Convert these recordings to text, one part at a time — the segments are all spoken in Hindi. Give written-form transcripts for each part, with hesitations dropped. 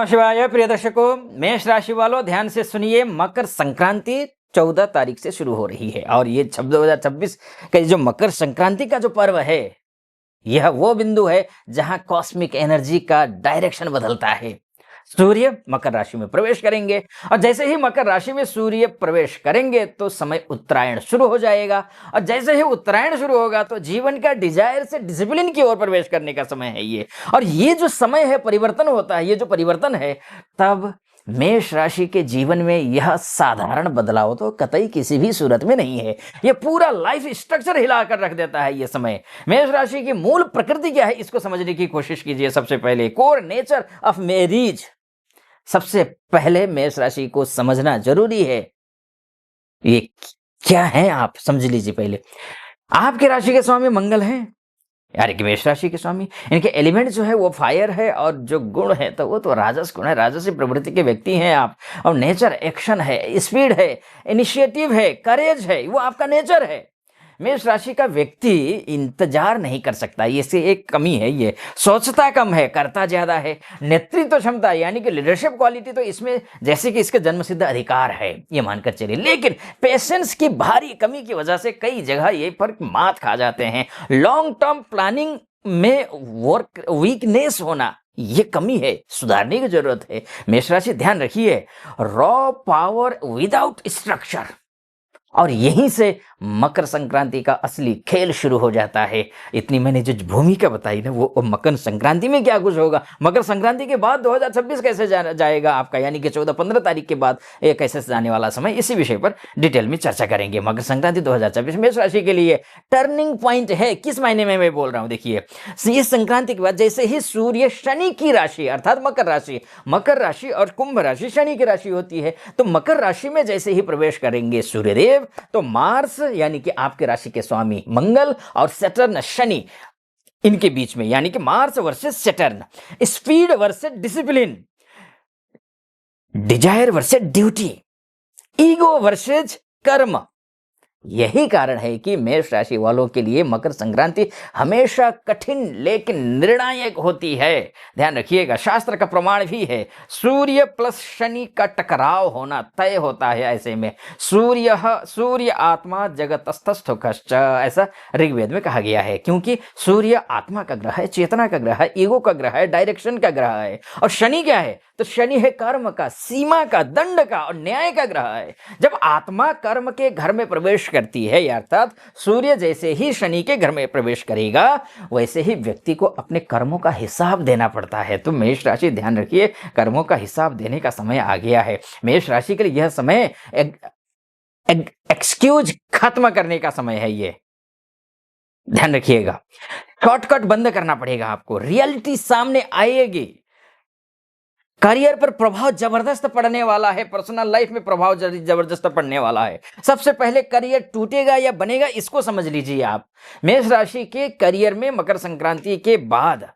नमः शिवाय। प्रिय दर्शकों, मेष राशि वालों ध्यान से सुनिए। मकर संक्रांति 14 तारीख से शुरू हो रही है और ये 2026 का जो मकर संक्रांति का जो पर्व है, यह वो बिंदु है जहां कॉस्मिक एनर्जी का डायरेक्शन बदलता है। सूर्य मकर राशि में प्रवेश करेंगे और जैसे ही मकर राशि में सूर्य प्रवेश करेंगे तो समय उत्तरायण शुरू हो जाएगा और जैसे ही उत्तरायण शुरू होगा तो जीवन का डिजायर से डिसिप्लिन की ओर प्रवेश करने का समय है ये। और ये जो समय है परिवर्तन होता है, ये जो परिवर्तन है, तब मेष राशि के जीवन में यह साधारण बदलाव तो कतई किसी भी सूरत में नहीं है। यह पूरा लाइफ स्ट्रक्चर हिलाकर रख देता है ये समय। मेष राशि की मूल प्रकृति क्या है, इसको समझने की कोशिश कीजिए। सबसे पहले कोर नेचर ऑफ मैरिज, सबसे पहले मेष राशि को समझना जरूरी है। ये क्या है आप समझ लीजिए। पहले आपके राशि के स्वामी मंगल हैं, यानी कि मेष राशि के स्वामी। इनके एलिमेंट जो है वो फायर है और जो गुण है तो वो तो राजस गुण है, राजसी प्रवृत्ति के व्यक्ति हैं आप। और नेचर एक्शन है, स्पीड है, इनिशिएटिव है, करेज है, वो आपका नेचर है। मेष राशि का व्यक्ति इंतजार नहीं कर सकता, ये से एक कमी है। ये सोचता कम है, करता ज्यादा है। नेतृत्व क्षमता यानी कि लीडरशिप क्वालिटी तो इसमें जैसे कि इसके जन्मसिद्ध अधिकार है, ये मानकर चलिए। लेकिन पेशेंस की भारी कमी की वजह से कई जगह ये फर्क मात खा जाते हैं। लॉन्ग टर्म प्लानिंग में वर्क वीकनेस होना, ये कमी है, सुधारने की जरूरत है। मेष राशि ध्यान रखिए, रॉ पावर विदाउट स्ट्रक्चर। और यहीं से मकर संक्रांति का असली खेल शुरू हो जाता है। इतनी मैंने जो भूमिका बताई ना, वो मकर संक्रांति में क्या कुछ होगा, मकर संक्रांति के बाद 2026 कैसे जाएगा आपका, यानी कि 14-15 तारीख के बाद ये कैसे जाने वाला समय, इसी विषय पर डिटेल में चर्चा करेंगे। मकर संक्रांति 2026 मेष राशि के लिए टर्निंग पॉइंट है। किस मायने में मैं बोल रहा हूं, देखिए। इस संक्रांति के बाद जैसे ही सूर्य शनि की राशि अर्थात मकर राशि और कुंभ राशि शनि की राशि होती है, तो मकर राशि में जैसे ही प्रवेश करेंगे सूर्यदेव, तो मार्स यानी कि आपके राशि के स्वामी मंगल और सैटर्न शनि, इनके बीच में यानी कि Mars versus Saturn, speed versus discipline, desire versus duty, ego versus कर्म। यही कारण है कि मेष राशि वालों के लिए मकर संक्रांति हमेशा कठिन लेकिन निर्णायक होती है। ध्यान रखिएगा, शास्त्र का प्रमाण भी है। सूर्य प्लस शनि का टकराव होना तय होता है। ऐसे में सूर्य आत्मा जगतस्थस्थुकश्च, ऐसा ऋग्वेद में कहा गया है। क्योंकि सूर्य आत्मा का ग्रह है, चेतना का ग्रह है, ईगो का ग्रह है, डायरेक्शन का ग्रह है। और शनि क्या है, तो शनि है कर्म का, सीमा का, दंड का और न्याय का ग्रह है। जब आत्मा कर्म के घर में प्रवेश करती है, अर्थात सूर्य जैसे ही शनि के घर में प्रवेश करेगा, वैसे ही व्यक्ति को अपने कर्मों का हिसाब देना पड़ता है। तो मेष राशि ध्यान रखिए, कर्मों का हिसाब देने का समय आ गया है। मेष राशि के लिए यह समय एक्सक्यूज खत्म करने का समय है। ये ध्यान रखिएगा, शॉर्टकट बंद करना पड़ेगा आपको। रियलिटी सामने आएगी, करियर पर प्रभाव जबरदस्त पड़ने वाला है, पर्सनल लाइफ में प्रभाव जबरदस्त पड़ने वाला है। सबसे पहले करियर टूटेगा या बनेगा, इसको समझ लीजिए आप। मेष राशि के करियर में मकर संक्रांति के बाद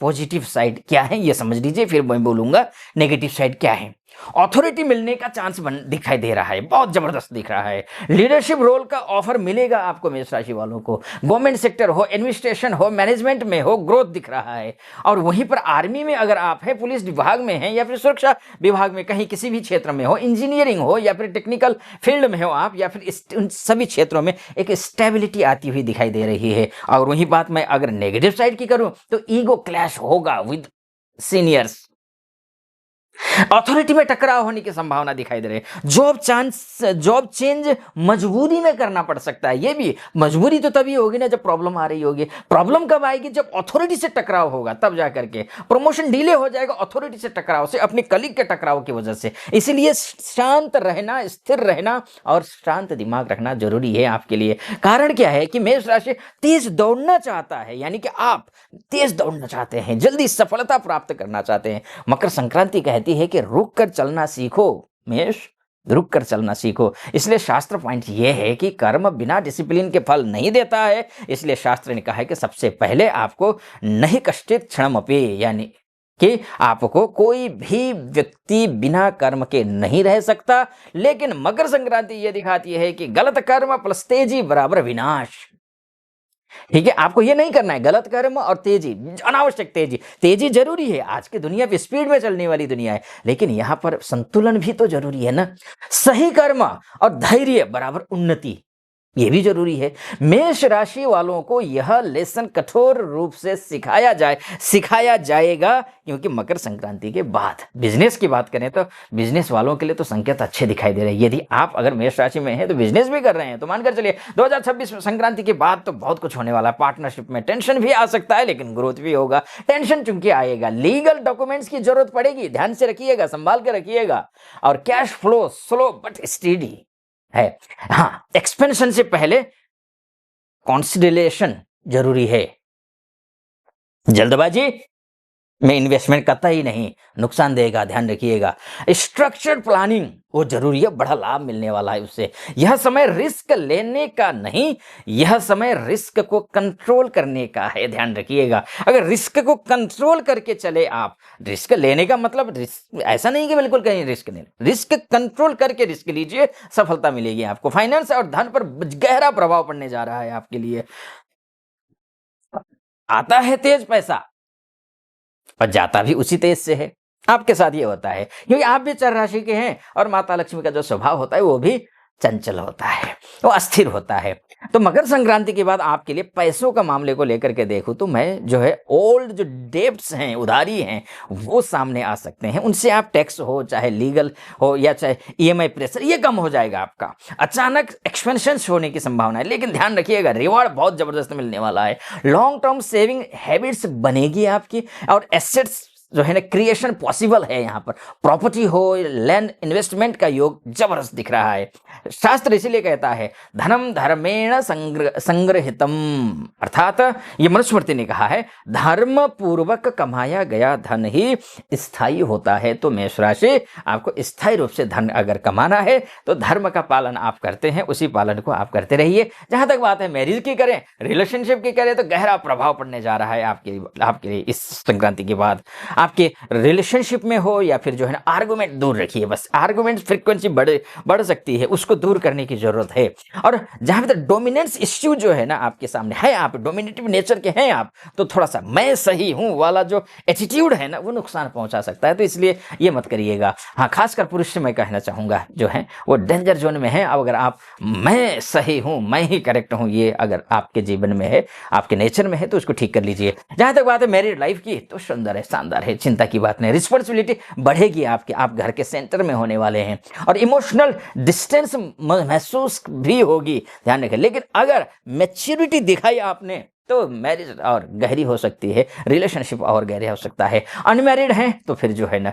पॉजिटिव साइड क्या है ये समझ लीजिए, फिर मैं बोलूंगा नेगेटिव साइड क्या है। अथॉरिटी मिलने का चांस दिखाई दे रहा है, बहुत जबरदस्त दिख रहा है। लीडरशिप रोल का ऑफर मिलेगा आपको मेष राशि वालों को। गवर्नमेंट सेक्टर हो, एडमिनिस्ट्रेशन हो, मैनेजमेंट में हो, ग्रोथ दिख रहा है। और वहीं पर आर्मी में अगर आप हैं, पुलिस विभाग में हैं या फिर सुरक्षा विभाग में, कहीं किसी भी क्षेत्र में हो, इंजीनियरिंग हो या फिर टेक्निकल फील्ड में हो आप, या फिर उन सभी क्षेत्रों में एक स्टेबिलिटी आती हुई दिखाई दे रही है। और वही बात मैं अगर नेगेटिव साइड की करूं तो ईगो क्लैश होगा विद सीनियर्स, अथॉरिटी में टकराव होने की संभावना दिखाई दे रही है। जॉब चेंज मजबूरी में करना पड़ सकता है। ये भी मजबूरी तो तभी होगी ना जब प्रॉब्लम आ रही होगी। प्रॉब्लम कब आएगी, जब अथॉरिटी से टकराव होगा, तब जाकर के प्रमोशन डिले हो जाएगा अथॉरिटी से टकराव से, अपने कलीग के टकराव की वजह से। इसीलिए शांत रहना, स्थिर रहना और शांत दिमाग रखना जरूरी है आपके लिए। कारण क्या है कि मेष राशि तेज दौड़ना चाहता है, यानी कि आप तेज दौड़ना चाहते हैं, जल्दी सफलता प्राप्त करना चाहते हैं। मकर संक्रांति कहती है कि रुक कर चलना सीखो मेष, रुक कर चलना सीखो। इसलिए शास्त्र पॉइंट यह है कि कर्म बिना डिसिप्लिन के फल नहीं देता है। इसलिए शास्त्र ने कहा है कि सबसे पहले आपको नहीं कष्टित क्षणमपि, यानी कि आपको कोई भी व्यक्ति बिना कर्म के नहीं रह सकता। लेकिन मकर संक्रांति यह दिखाती है कि गलत कर्म प्लस तेजी बराबर विनाश। ठीक है, आपको ये नहीं करना है गलत कर्म और तेजी, अनावश्यक तेजी। तेजी जरूरी है, आज की दुनिया पे स्पीड में चलने वाली दुनिया है, लेकिन यहां पर संतुलन भी तो जरूरी है ना। सही कर्म और धैर्य बराबर उन्नति, ये भी जरूरी है। मेष राशि वालों को यह लेसन कठोर रूप से सिखाया जाएगा, क्योंकि मकर संक्रांति के बाद बिजनेस की बात करें तो बिजनेस वालों के लिए तो संकेत अच्छे दिखाई दे रहे हैं। यदि आप अगर मेष राशि में हैं तो बिजनेस भी कर रहे हैं तो मानकर चलिए 2026 संक्रांति के बाद तो बहुत कुछ होने वाला है। पार्टनरशिप में टेंशन भी आ सकता है, लेकिन ग्रोथ भी होगा। टेंशन चूंकि आएगा, लीगल डॉक्यूमेंट्स की जरूरत पड़ेगी, ध्यान से रखिएगा, संभाल के रखिएगा। और cash flow slow but steady है। हाँ, एक्सपेंशन से पहले कॉन्सिडरेशन जरूरी है। जल्दबाजी में इन्वेस्टमेंट करता ही नहीं, नुकसान देगा, ध्यान रखिएगा। स्ट्रक्चर्ड प्लानिंग वो जरूरी है, बड़ा लाभ मिलने वाला है उससे। यह समय रिस्क लेने का नहीं, यह समय रिस्क को कंट्रोल करने का है, ध्यान रखिएगा। अगर रिस्क को कंट्रोल करके चले आप, रिस्क लेने का मतलब रिस्क ऐसा नहीं कि बिल्कुल कहीं रिस्क नहीं, रिस्क कंट्रोल करके रिस्क लीजिए, सफलता मिलेगी आपको। फाइनेंस और धन पर गहरा प्रभाव पड़ने जा रहा है आपके लिए। आता है तेज पैसा और जाता भी उसी तेज से है। आपके साथ ये होता है क्योंकि आप भी चर राशि के हैं, और माता लक्ष्मी का जो स्वभाव होता है वो भी चंचल होता है, वो अस्थिर होता है। तो मकर संक्रांति के बाद आपके लिए पैसों का मामले को लेकर के देखूं तो मैं जो है ओल्ड जो डेब्ट्स हैं, उधारी हैं, वो सामने आ सकते हैं। उनसे आप टैक्स हो, चाहे लीगल हो या चाहे ईएमआई प्रेशर, ये कम हो जाएगा आपका। अचानक एक्सपेंशन होने की संभावना है, लेकिन ध्यान रखिएगा रिवॉर्ड बहुत जबरदस्त मिलने वाला है। लॉन्ग टर्म सेविंग हैबिट्स बनेगी आपकी, और एसेट्स जो है ना क्रिएशन पॉसिबल है। यहाँ पर प्रॉपर्टी हो, लैंड इन्वेस्टमेंट का योग जबरदस्त दिख रहा है। शास्त्र इसीलिए कहता है धनम धर्मेण संग्रहितम, अर्थात ये मनुस्मृति ने कहा है धर्म पूर्वक कमाया गया धन ही स्थायी होता है। तो मेष राशि, आपको स्थायी रूप से धन अगर कमाना है तो धर्म का पालन आप करते हैं, उसी पालन को आप करते रहिए। जहां तक बात है मैरिज की करें, रिलेशनशिप की करें, तो गहरा प्रभाव पड़ने जा रहा है आपके लिए इस संक्रांति के बाद। आपके रिलेशनशिप में हो या फिर जो है ना आर्गुमेंट दूर रखिए, बस आर्गुमेंट फ्रीक्वेंसी बढ़ सकती है, उसको दूर करने की जरूरत है। और जहां पर डोमिनेंस इश्यू जो है ना आपके सामने है, आप डोमिनेटिव नेचर के हैं आप, तो थोड़ा सा मैं सही हूं वाला जो एटीट्यूड है ना वो नुकसान पहुंचा सकता है, तो इसलिए ये मत करिएगा। हाँ, खासकर पुरुष से मैं कहना चाहूंगा जो है वो डेंजर जोन में है। अब अगर आप मैं सही हूं, मैं ही करेक्ट हूं, ये अगर आपके जीवन में है, आपके नेचर में है, तो उसको ठीक कर लीजिए। जहां तक बात है मैरिड लाइफ की, तो सुंदर है, शानदार है, चिंता की बात नहीं। रिस्पॉन्सिबिलिटी बढ़ेगी आपके, आप घर के सेंटर में होने वाले हैं, और इमोशनल डिस्टेंस महसूस भी होगी, ध्यान रखें। लेकिन अगर मैच्योरिटी दिखाई आपने तो मैरिज और गहरी हो सकती है, रिलेशनशिप और गहरे हो सकता है। अनमैरिड हैं तो फिर जो है ना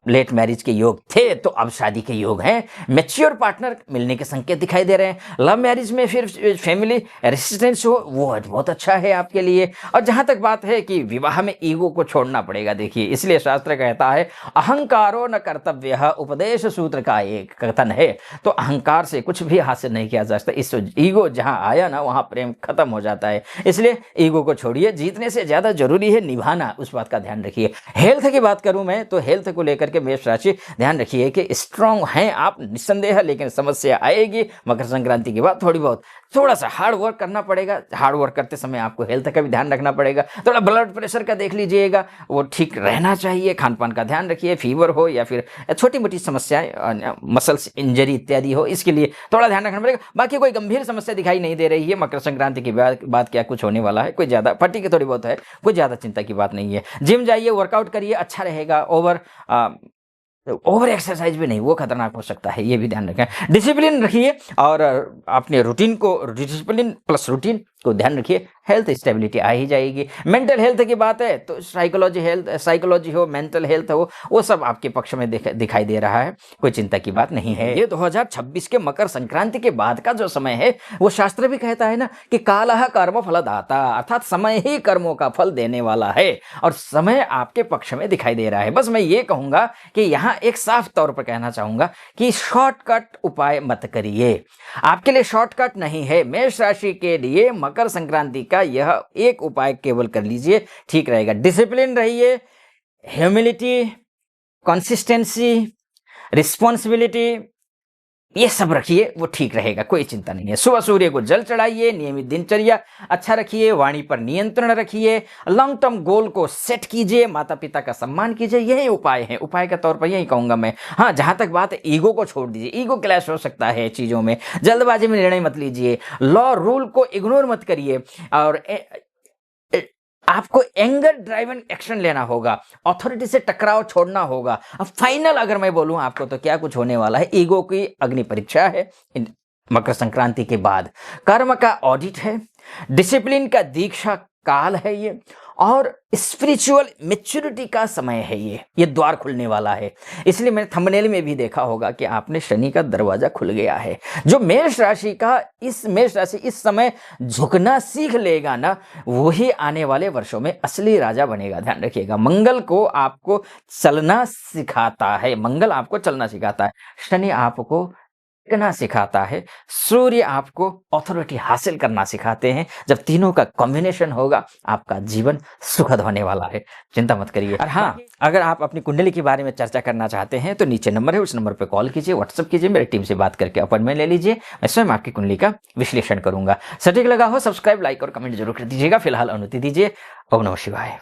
लेट मैरिज के योग थे तो अब शादी के योग हैं। मैच्योर पार्टनर मिलने के संकेत दिखाई दे रहे हैं। लव मैरिज में फिर फैमिली रेसिस्टेंस हो, वो बहुत अच्छा है आपके लिए। और जहां तक बात है कि विवाह में ईगो को छोड़ना पड़ेगा, देखिए इसलिए शास्त्र कहता है अहंकारो न कर्तव्य, उपदेश सूत्र का एक कथन है। तो अहंकार से कुछ भी हासिल नहीं किया जा सकता। इस ईगो जहां आया ना वहां प्रेम खत्म हो जाता है, इसलिए ईगो को छोड़िए। जीतने से ज्यादा जरूरी है निभाना, उस बात का ध्यान रखिए। हेल्थ की बात करूं मैं तो हेल्थ को लेकर के मेष राशि ध्यान रखिए कि स्ट्रांग हैं आप निस्संदेह, लेकिन समस्या आएगी मकर संक्रांति के बाद थोड़ी बहुत। थोड़ा सा हार्ड वर्क करना पड़ेगा, हार्ड वर्क करते समय आपको हेल्थ का भी ध्यान रखना पड़ेगा। थोड़ा ब्लड प्रेशर का देख लीजिएगा, वो ठीक रहना चाहिए। खान पान का ध्यान रखिए, फीवर हो या फिर छोटी मोटी समस्याएं, मसल्स इंजरी इत्यादि हो, इसके लिए थोड़ा ध्यान रखना पड़ेगा। बाकी कोई गंभीर समस्या दिखाई नहीं दे रही है मकर संक्रांति के बाद क्या कुछ होने वाला है, कोई ज्यादा फटीक थोड़ी बहुत है, कोई ज्यादा चिंता की बात नहीं है। जिम जाइए, वर्कआउट करिए, अच्छा रहेगा। ओवर एक्सरसाइज भी नहीं, वो खतरनाक हो सकता है, ये भी ध्यान रखें। डिसिप्लिन रखिए और अपने रूटीन को, डिसिप्लिन प्लस रूटीन को ध्यान रखिए, हेल्थ स्टेबिलिटी आ ही जाएगी। मेंटल हेल्थ की बात है तो साइकोलॉजी हो, मेंटल हेल्थ हो, वो सब आपके पक्ष में दिखाई दे रहा है, कोई चिंता की बात नहीं है। ये 2026 के मकर संक्रांति के बाद का जो समय है, वो शास्त्र भी कहता है ना कि कालः कर्म फलदाता, अर्थात समय ही कर्मों का फल देने वाला है, और समय आपके पक्ष में दिखाई दे रहा है। बस मैं ये कहूंगा कि यहाँ एक साफ तौर पर कहना चाहूंगा कि शॉर्टकट उपाय मत करिए, आपके लिए शॉर्टकट नहीं है। मेष राशि के लिए मकर संक्रांति का यह एक उपाय केवल कर लीजिए, ठीक रहेगा। डिसिप्लिन रहिए, ह्यूमिलिटी, कंसिस्टेंसी, रिस्पॉन्सिबिलिटी, ये सब रखिए, वो ठीक रहेगा, कोई चिंता नहीं है। सुबह सूर्य को जल चढ़ाइए, नियमित दिनचर्या अच्छा रखिए, वाणी पर नियंत्रण रखिए, लॉन्ग टर्म गोल को सेट कीजिए, माता पिता का सम्मान कीजिए। यही उपाय है, उपाय के तौर पर यही कहूंगा मैं। हाँ, जहां तक बात है ईगो को छोड़ दीजिए, ईगो क्लैश हो सकता है चीजों में, जल्दबाजी में निर्णय मत लीजिए, लॉ रूल को इग्नोर मत करिए, और आपको एंगर ड्राइवन एक्शन लेना होगा, अथॉरिटी से टकराव छोड़ना होगा। अब फाइनल अगर मैं बोलूं आपको तो क्या कुछ होने वाला है, ईगो की अग्नि परीक्षा है मकर संक्रांति के बाद, कर्म का ऑडिट है, डिसिप्लिन का दीक्षा काल है ये, और स्पिरिचुअल मैच्योरिटी का समय है ये द्वार खुलने वाला है। इसलिए मैंने थंबनेल में भी देखा होगा कि आपने शनि का दरवाजा खुल गया है। जो मेष राशि इस समय झुकना सीख लेगा ना, वही आने वाले वर्षों में असली राजा बनेगा। ध्यान रखिएगा, मंगल को आपको चलना सिखाता है, मंगल आपको चलना सिखाता है, शनि आपको टिकना सिखाता है, सूर्य आपको अथॉरिटी हासिल करना सिखाते हैं। जब तीनों का कॉम्बिनेशन होगा, आपका जीवन सुखद होने वाला है, चिंता मत करिए। और हाँ, अगर आप अपनी कुंडली के बारे में चर्चा करना चाहते हैं तो नीचे नंबर है, उस नंबर पर कॉल कीजिए, व्हाट्सएप कीजिए, मेरी टीम से बात करके अपॉइंटमेंट ले लीजिए। मैं स्वयं आपकी कुंडली का विश्लेषण करूंगा। सटीक लगा हो, सब्सक्राइब, लाइक और कमेंट जरूर कर दीजिएगा। फिलहाल अनुमति दीजिए। ओम नमः शिवाय।